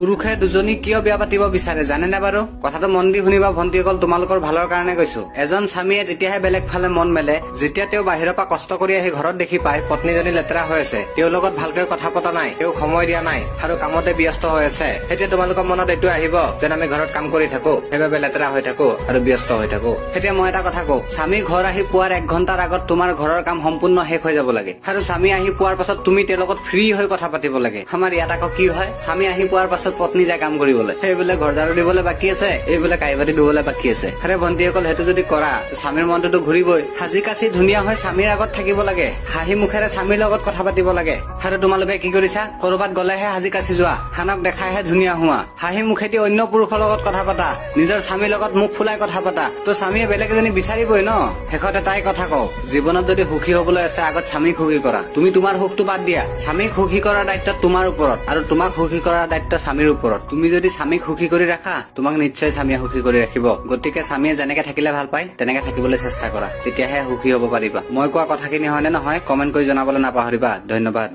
পুৰুষে দুজনী কিয় বিয়া পাতিব বিচাৰে জানেনে বাৰু? কথাটো মন দি শুনিবা ভণ্টিসকল, তোমালোকৰ ভালৰ কাৰণে কৈছো। এজন স্বামীয়ে তেতিয়াহে বেলেগ ফালে মন মেলে যেতিয়া তেওঁ বাহিৰৰ পৰা কষ্ট কৰি আহি ঘৰত দেখি পায় পত্নীজনী লেতেৰা হৈ আছে, তেওঁৰ লগত ভালকৈ কথা পতা নাই, তেওঁক সময় দিয়া নাই আৰু কামতে ব্যস্ত হৈ আছে। এতিয়া তোমালোকৰ মনত এইটো আহিব যেন আমি ঘৰত কাম কৰি থাকো, সেইবাবে লেতেৰা হৈ থাকো আৰু ব্যস্ত হৈ থাকো। এতিয়া মই এটা কথা কওঁ, স্বামী ঘৰ আহি পোৱাৰ 1 ঘণ্টাৰ আগত তোমাৰ ঘৰৰ কাম সম্পূৰ্ণ শেষ হৈ যাব লাগে আৰু স্বামী আহি পোৱাৰ পাছত তুমি তেওঁৰ লগত ফ্ৰী হৈ কথা পাতিব লাগে। আমাৰ ইয়াত আকৌ কি হয়, স্বামী আহি পোৱাৰ পাছত পত্নী যায় কাম কৰিবলৈ, সেইবোলে ঘৰ ঝাৰু দিবলৈ বাকী আছে, এইবোলে কাঁহী বাতি ধুবলৈ বাকী আছে। আৰে ভণ্টিসকল, সেইটো যদি কৰা স্বামীৰ মনটোতো ঘূৰিবই। সাজি কাচি ধুনীয়া হৈ স্বামীৰ আগত থাকিব লাগে, হাঁহি মুখেৰে স্বামীৰ লগত কথা পাতিব লাগে। আৰু তোমালোকে কি কৰিছা, কৰবাত গলেহে সাজি কাচি যোৱা, খানক দেখাইহে ধুনীয়া হোৱা, হাঁহি মুখেদি অন্য পুৰুষৰ লগত কথা পাতা, নিজৰ স্বামীৰ লগত মুখ ফুলাই কথা পাতা, তো স্বামীয়ে বেলেগ এজনী বিচাৰিবই ন। শেষত এটাই কথা কওঁ, জীৱনত যদি সুখী হবলৈ আছে আগত স্বামীক সুখী কৰা। তুমি তোমাৰ সুখটো বাদ দিয়া, স্বামীক সুখী কৰাৰ দায়িত্ব তোমাৰ ওপৰত আৰু তোমাক সুখী কৰাৰ দায়িত্ব স্বামীৰ ওপৰত। তুমি যদি স্বামীক সুখী কৰি ৰাখা, তোমাক নিশ্চয় স্বামীয়ে সুখী কৰি ৰাখিব। গতিকে স্বামীয়ে যেনেকে থাকিলে ভাল পায় তেনেকে থাকিবলৈ চেষ্টা কৰা, তেতিয়াহে সুখী হব পাৰিবা। মই কোৱা কথাখিনি হয়নে নহয় কমেন্ট কৰি জনাবলৈ নাপাহৰিবা। ধন্যবাদ।